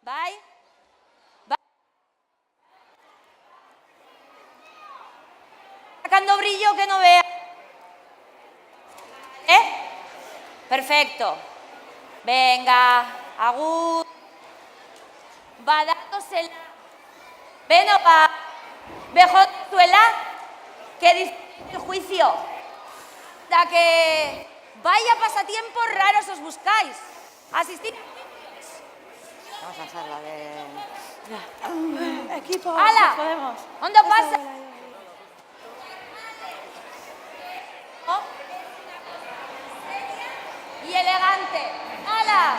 Bai? Sacando brillo que no vea. Perfecto. Venga, agur. Badátosela. Beno, ba, bejotuela, que disfrute el juicio. Da que vaya pasatiempos raros os buscáis. Asistir. Vamos a hacer la de... Equipo, ¡Hala! podemos. ¿Dónde pasa? Y elegante. ¡Hala!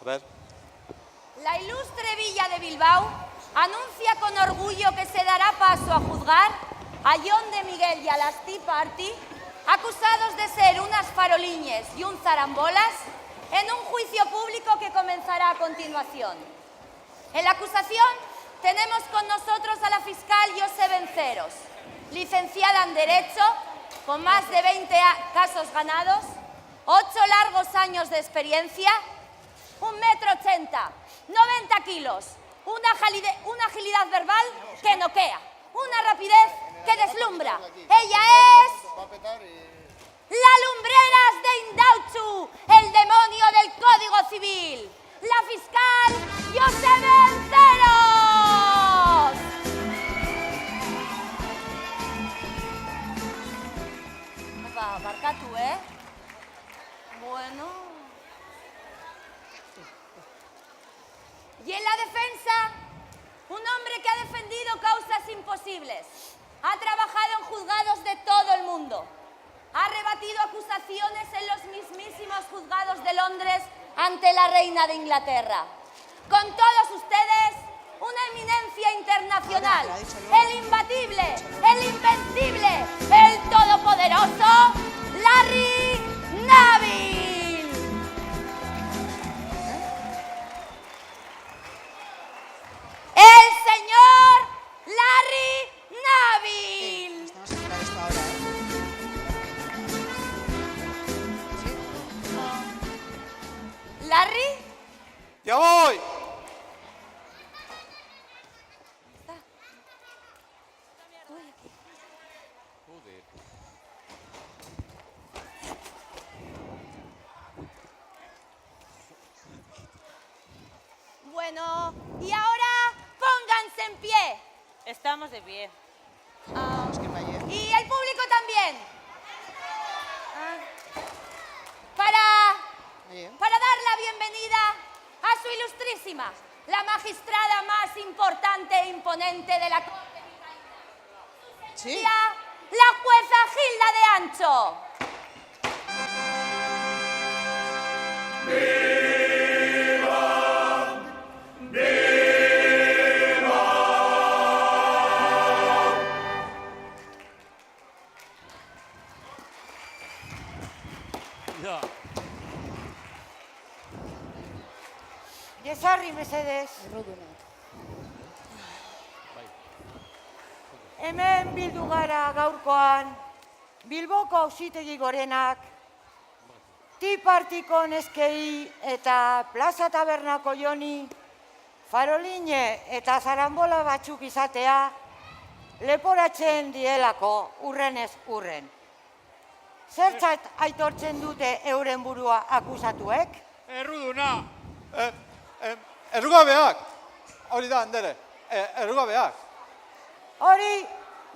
ver. La ilustre Villa de Bilbao anuncia con orgullo que se dará paso a juzgar a John de Miguel y a las Tea Party, acusados de ser unas faroliñes y un zarambolas, en un juicio público que comenzará a continuación. En la acusación tenemos con nosotros a la fiscal Jose Venceros, licenciada en Derecho, con más de 20 casos ganados, 8 largos años de experiencia, 1,80 m, 90 kilos, una agilidad verbal que noquea, una rapidez que deslumbra. Ella es la Lumbreras de Indautxu, el demonio del Código Civil, la fiscal Jose Venceros. Barkatu, Bueno. Y en la defensa, un hombre que ha defendido causas imposibles, ha trabajado en juzgados de todo el mundo, ha rebatido acusaciones en los mismísimos juzgados de Londres ante la reina de Inglaterra. Con todos ustedes, una eminencia internacional, el imbatible, el invencible, el todopoderoso Larry Neville. El señor Larry Neville. Vamos a quitar esto ahora, ¿Larry? ¡Ya voy! Bueno, y ahora pónganse en pie. Estamos de pie. Vamos que vaya. Y el público también. Para dar la bienvenida a su ilustrísima, la magistrada más importante e imponente de la Corte Vizcaína. Sí. La jueza Gilda de Ancho. Jesarri mesedez. Hemen bildu gara gaurkoan Bilboko Auzitegi Gorenak, Tea Partyko neskei eta Plaza Tabernako Joni, faroline eta zarambola batzuk izatea leporatzen dielako urrenez urren. Zertzat aitortzen dute euren burua akusatuek? Erruduna! Errugabeak! Hori da, Andere, errugabeak. Hori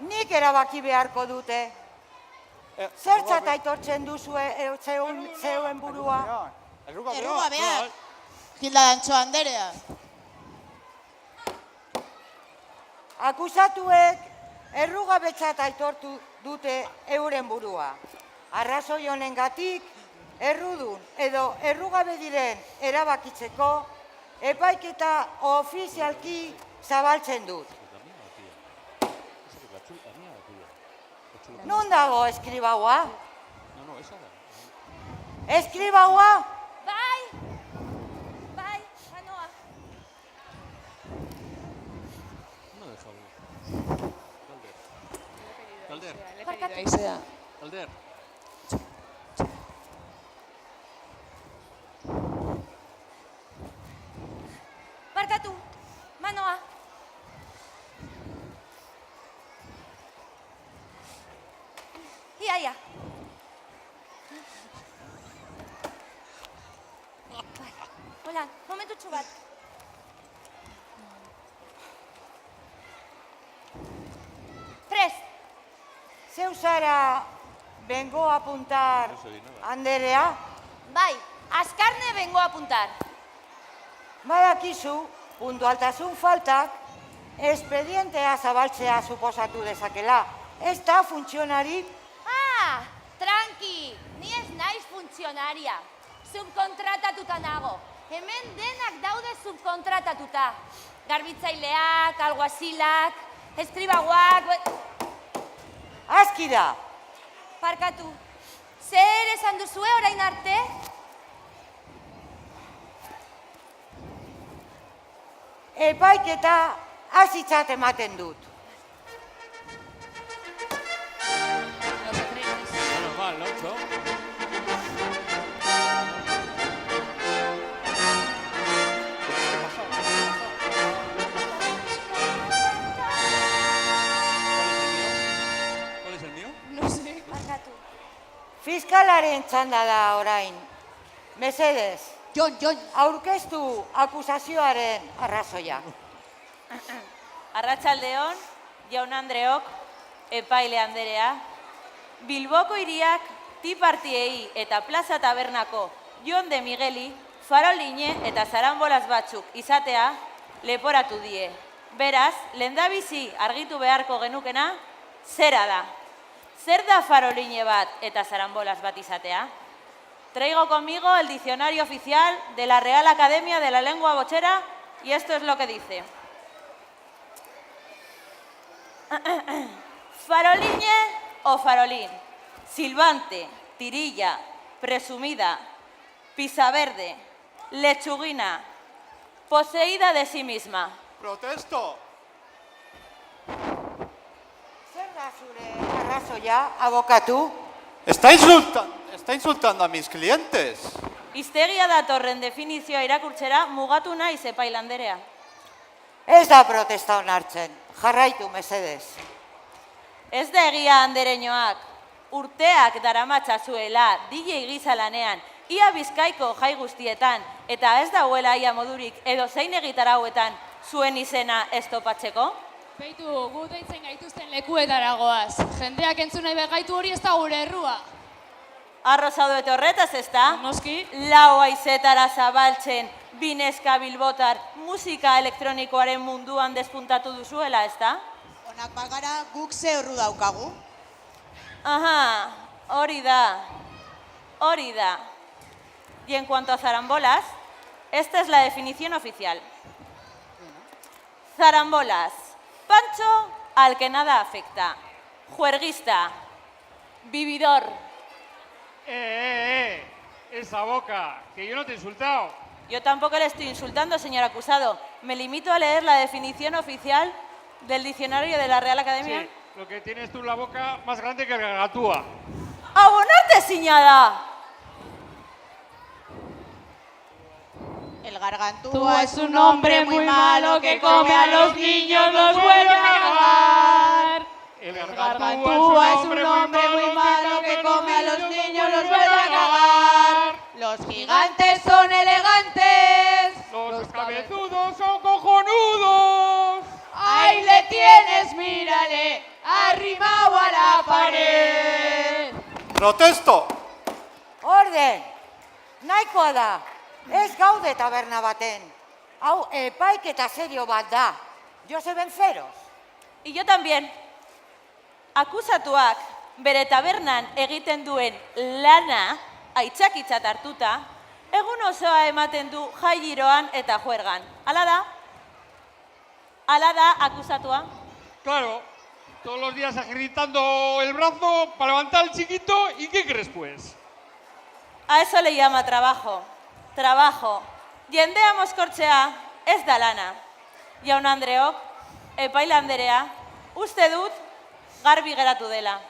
nik erabaki beharko dute. Zertzat aitortzen duzue zeuen burua? Errugabeak. Gilda de Ancho Anderea. Akusatuek errugabetzat aitortu dute euren burua. Arrazoi honengatik, errudun edo errugabe diren erabakitzeko epaiketa ofizialki zabaltzen dut. Non dago eskribaua? Eskribaua? Bai, Anoa. Alder. Barkatu, Manoa. Ia. Hola, momentutxo bat. Prest. Zeu zara bengo apuntar Anderea? Bai, azkarne vengo a apuntar. Badakizu, puntualtasun faltak, espedientea zabaltzea suposatu dezakela. Ez da funtzionari? Tranqui, ni ez naiz funtzionaria. Subkontratatuta nago. Hemen denak daude subkontratatuta. Garbitzaileak, alguazilak, eskribagoak... Aski da. Parkatu, zer esan duzue orain arte? Epaiketa hasitzat ematen dut. Normal, ¿no, Cho? ¿Cuál es el mío? No sé. Parkatu. Fiskalaren txanda da orain. Mesedez, Jon, aurkeztu akusazioaren arrazoia. Arratsaldeon, jaun Andreok, epaile anderea, Bilboko hiriak tipartiei eta Plaza Tabernako Jon de Migueli faroline eta zaranbolaz batzuk izatea leporatu die. Beraz, lehendabizi argitu beharko genukena, zera da. Zer da faroline bat eta zaranbolaz bat izatea? Traigo conmigo el diccionario oficial de la Real Academia de la Lengua Bochera y esto es lo que dice. Faroline o farolín, silbante, tirilla, presumida, pisaverde, lechuguina, poseída de sí misma. Protesto! Zer da zure arrazoia, abokatu? Está insultando a mis clientes. Hiztegia datorren definizioa irakurtzera mugatu naiz epaile anderea. Ez da protesta onartzen. Jarraitu, mesedez. Ez da egia andereñoak, urteak daramatzazuela DJ gisa lanean, ia Bizkaiko jai guztietan, eta ez dauela ia modurik edo zein egitarauetan zuen izena ez topatzeko? Beitu, gu deitzen gaituzten lekuetara goaz. Jendeak entzun nahi begaitu hori ez da gure errua. Arro zaude horretaz ez da? Noski. Lau haizetara zabaltzen, bineska bilbotar, musika elektronikoaren munduan despuntatu duzuela, ez da? Onak bagara guk ze horru daukagu. Ajá, hori da. Y en cuanto a zarambolas, esta es la definición oficial. Zarambolas, pancho al que nada afecta, juerguista, vividor. Esa boca, que yo no te he insultado. Yo tampoco le estoy insultando, señor acusado. Me limito a leer la definición oficial del diccionario de la Real Academia. Sí, lo que tienes tú en la boca más grande que la gatúa. ¡Abonarte, ciñada! El gargantúa Tú es un hombre muy malo que come a los niños, los vuelve a cagar. El Gargantúa es un hombre muy malo que come a los niños, los vuelve a cagar. Los gigantes son elegantes. Los cabezudos son cojonudos. Ahí le tienes, mírale, arrimado a la pared. Protesto! Orden! Nahikoa da. Ez gaude taberna baten. Hau, epaiketa serio bat da. Joseben Zeros. Y yo también. Akusatuak bere tabernan egiten duen lana aitzakitzat hartuta, egun osoa ematen du jai giroan eta juergan. Hala da? Hala da akusatua? Claro, todos los días agitando el brazo para levantar al chiquito. ¿Y qué crees, pues? A eso le llama trabajo. Trabajo. Jendea mozkortzea ez da lana. Jaun Andreok, epaile anderea, uste dut garbi geratu dela.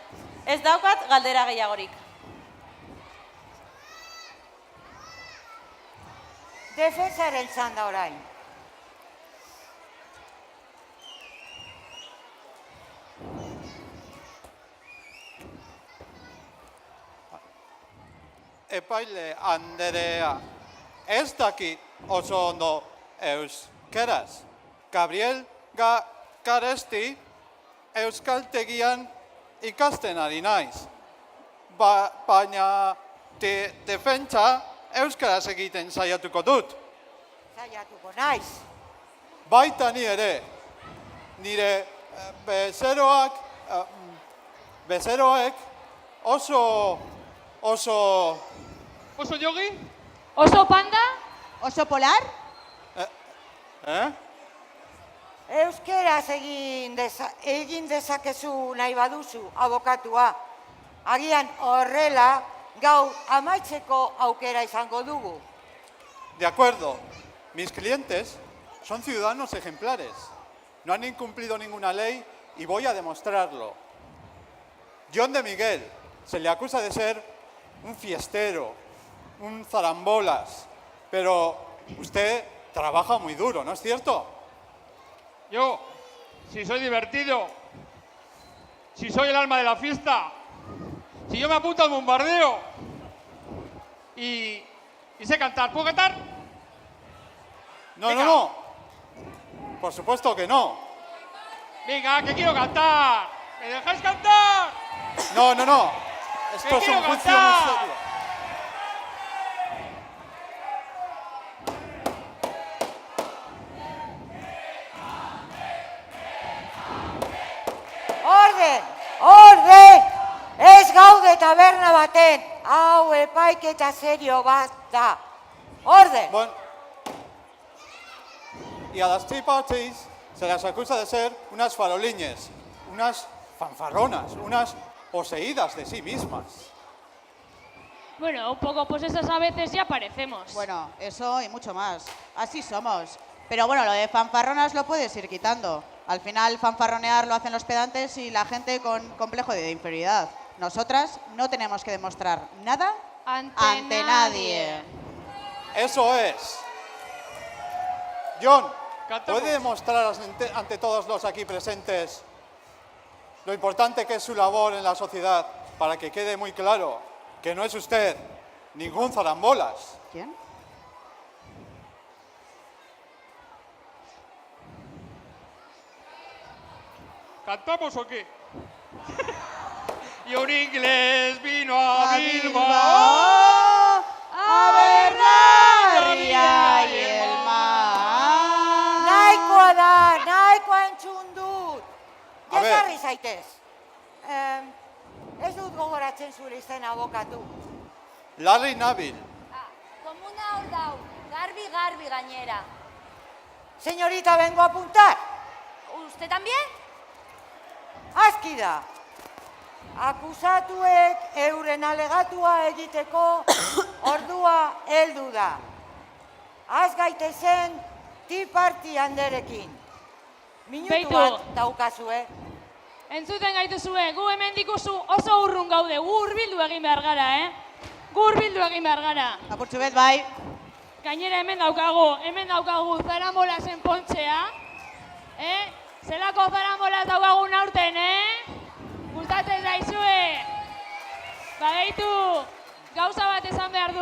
Ez daukat galdera gehiagorik. Defensaren txanda orain. Epaile anderea, ez dakit oso ondo euskeraz. Gabriel Garesti euskaltegian ikasten ari naiz. Baina defentsa euskaraz egiten saiatuko dut. Saiatuko naiz. Baita ni ere, nire bezeroek oso ¿Oso yogi? Oso panda? Oso polar? Euskeraz egin dezakezu nahi baduzu abokatua. Agian horrela gaur amaitzeko aukera izango dugu. De acuerdo. Mis clientes son ciudadanos ejemplares. No han incumplido ninguna ley y voy a demostrarlo. John de Miguel se le acusa de ser un fiestero, un zarambolas, pero usted trabaja muy duro, ¿no es cierto? Yo, si soy divertido, si soy el alma de la fiesta, si yo me apunto al bombardeo y sé cantar, ¿puedo cantar? No, Venga. no. Por supuesto que no. Venga, que quiero cantar. ¿Me dejáis cantar? No. Esto es quiero un juicio muy cantar. serio. Orden! Ez gaude taberna baten, hau epaiketa serio bat da. Orden! Bueno. Y a las tea parties se las acusa de ser unas faroliñes, unas fanfarronas, unas poseídas de sí mismas. Bueno, un poco posesas a veces ya parecemos. Bueno, eso y mucho más. Así somos. Pero bueno, lo de fanfarronas lo puedes ir quitando. Al final, fanfarronear lo hacen los pedantes y la gente con complejo de inferioridad. Nosotras no tenemos que demostrar nada ante nadie. Eso es. John, Cantamos. ¿puede demostrar ante todos los aquí presentes lo importante que es su labor en la sociedad para que quede muy claro que no es usted ningún zarambolas? ¿Quién? ¿Cantamos o qué? Y un inglés vino a Bilbao. A ver la ría y el mar. Nahikoa da, nahikoa entzun dut. A ver. Jesarri zaitez. Ez dut gogoratzen zure izena abokatu. Larry Nabil. Komuna hor dau, garbi gainera. Señorita, vengo a apuntar. ¿Usted también? Aski da. Akusatuek euren alegatua egiteko ordua heldu da. Az gaitezen Tea Party handerekin. Minutu Beitu. bat daukazue. Entzuten gaituzue, gu hemen dikuzu oso urrun gaude, gu hurbildu egin behar gara, Gu hurbildu egin behar gara. Apurtxu bet, bai. Gainera hemen daukagu zarambolasen pontzea. Zelako zarambolaz daukagun aurten, Gustatzen zaizue. Bagaitu, gauza bat esan behar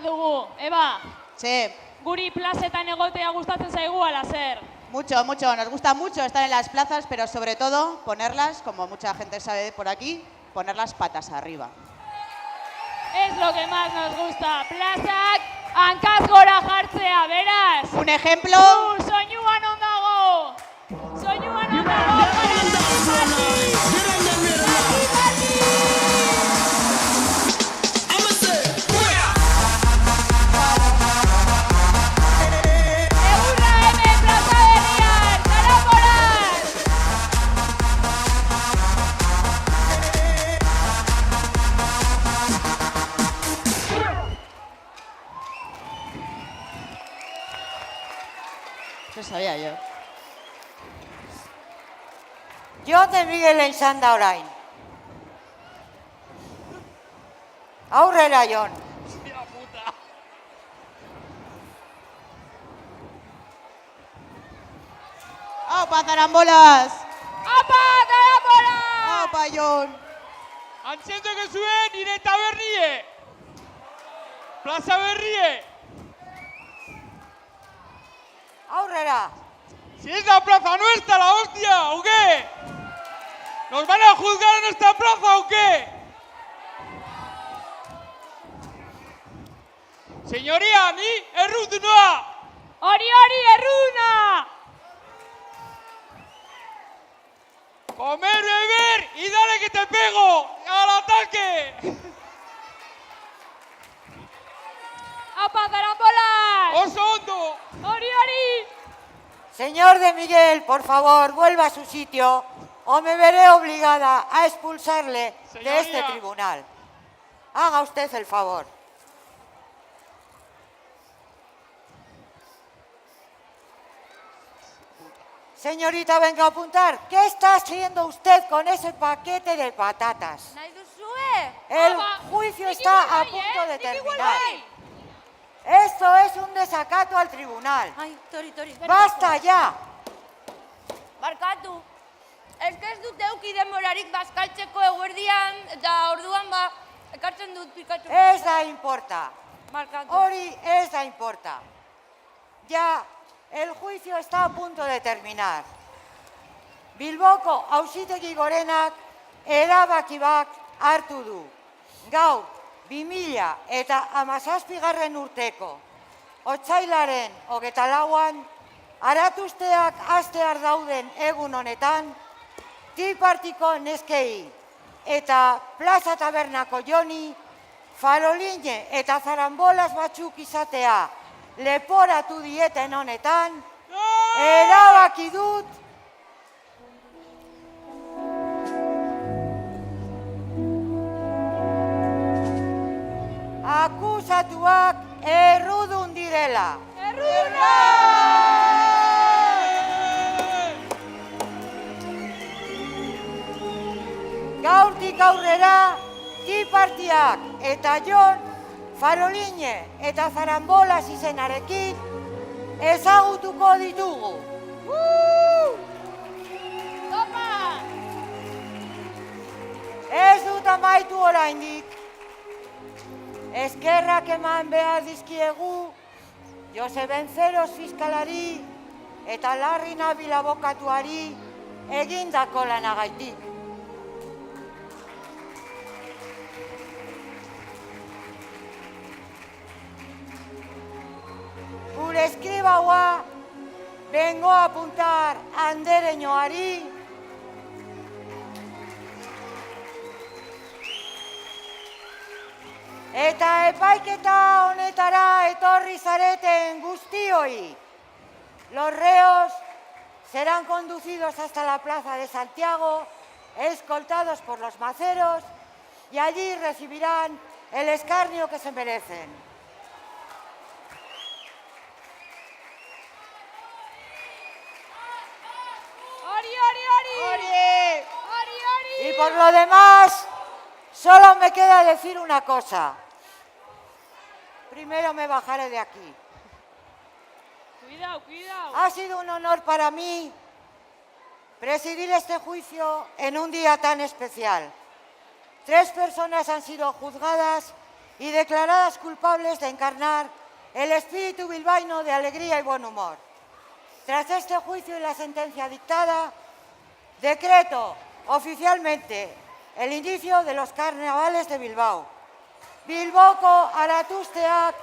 dugu. Eba, Che, guri plazetan egotea gustatzen zaigu ala zer. mucho. Nos gusta mucho estar en las plazas, pero sobre todo ponerlas, como mucha gente sabe por aquí, ponerlas patas arriba. Es lo que más nos gusta. Plazak hankaz gora jartzea, beraz. Un ejemplo. Soinuan ondago. Egurra hemen plaza berrian, zarambolaz. Eso sabía yo. John de Miguelen txanda orain. Aurrera, John. Hostia puta. ¡Aupa, zarambolas! Apa, zarambolaz! ¡Aupa, John! Antxetuko zuen nire tabernie. Plaza berrie. Aurrera. Si es la plaza nuestra, la hostia, ¿o qué? ¿Nos van a juzgar en esta plaza o qué? Señoría, ni errut noa. Hori, erruduna! Comer, beber y dale que te pego. ¡Al ataque! Apa, zarambolaz! Señor de Miguel, por favor, vuelva a su sitio o me veré obligada a expulsarle de este tribunal. Haga usted el favor. Señorita, venga a apuntar. ¿Qué está haciendo usted con ese paquete de patatas? Nahi duzue? El juicio está a punto de terminar. Esto es un desacato al tribunal. Ai, tori. ¡Basta ya! Barkatu. Ez que ez dut euki denborarik bazkaltzeko eguerdian, eta orduan ekartzen dut pikatu. Ez da importa. Barkatu. Hori ez da importa. Ya, el juicio está a punto de terminar. Bilboko Auzitegi Gorenak erabaki bat hartu du. Gaur, 2017 urteko, otsailaren 24an, Aratusteak hastear dauden egun honetan, Tea Partyko neskei eta Plaza Tabernako Joni, faroline eta zarambolas batzuk izatea leporatu dieten honetan, erabaki dut akusatuak errudun direla. Gaurtik aurrera, Tea Partyak eta Jon faroline eta zarambolas izenarekin ezagutuko ditugu. Topa! Ez dut amaitu oraindik. Eskerrak eman behar dizkiegu Jose Benzeros fiskalari eta Larri Nabil abokatuari egindako lanagaitik. Gure eskribaua vengo a apuntar andereñoari eta epaiketa honetara etorri zareten guztioi. Los reos serán conducidos hasta la plaza de Santiago, escoltados por los maceros, y allí recibirán el escarnio que se merecen. Y por lo demás, solo me queda decir una cosa. Primero me bajaré de aquí. Cuidado. Ha sido un honor para mí presidir este juicio en un día tan especial. 3 personas han sido juzgadas y declaradas culpables de encarnar el espíritu bilbaíno de alegría y buen humor. Tras este juicio y la sentencia dictada, decreto oficialmente el inicio de los carnavales de Bilbao. Bilboko Aratusteak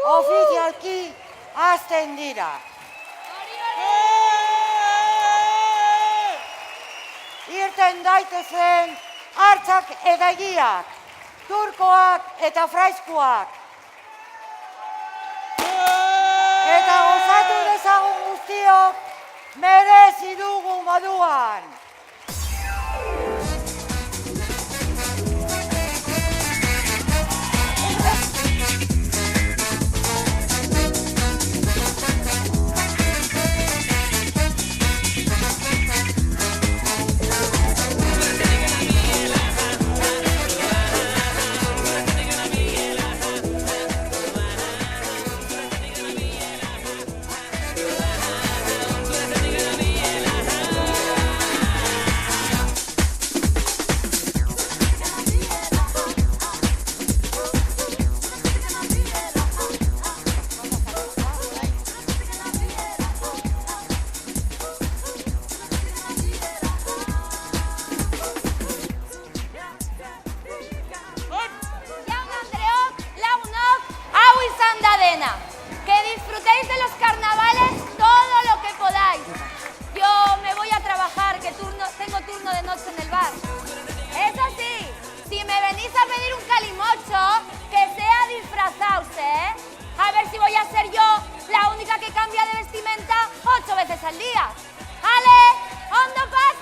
ofizialki hasten dira. Irten daitezen hartzak eta egiak, turkoak eta fraizkuak. Eta gozatu dezagun guztiok merezi dugu moduan. al día. ¡Ale! ¡Ondo pasa!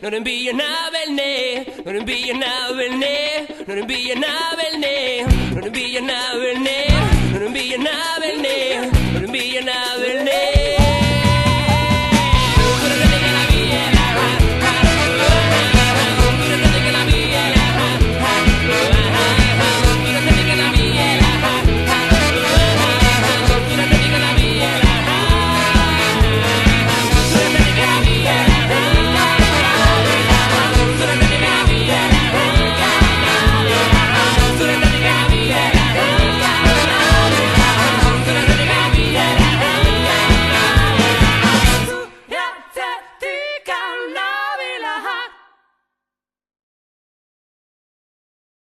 Noren bia nabel ne, noren bia nabel ne, noren bia nabel ne, noren bia nabel ne, noren bia nabel ne, noren bia nabel ne.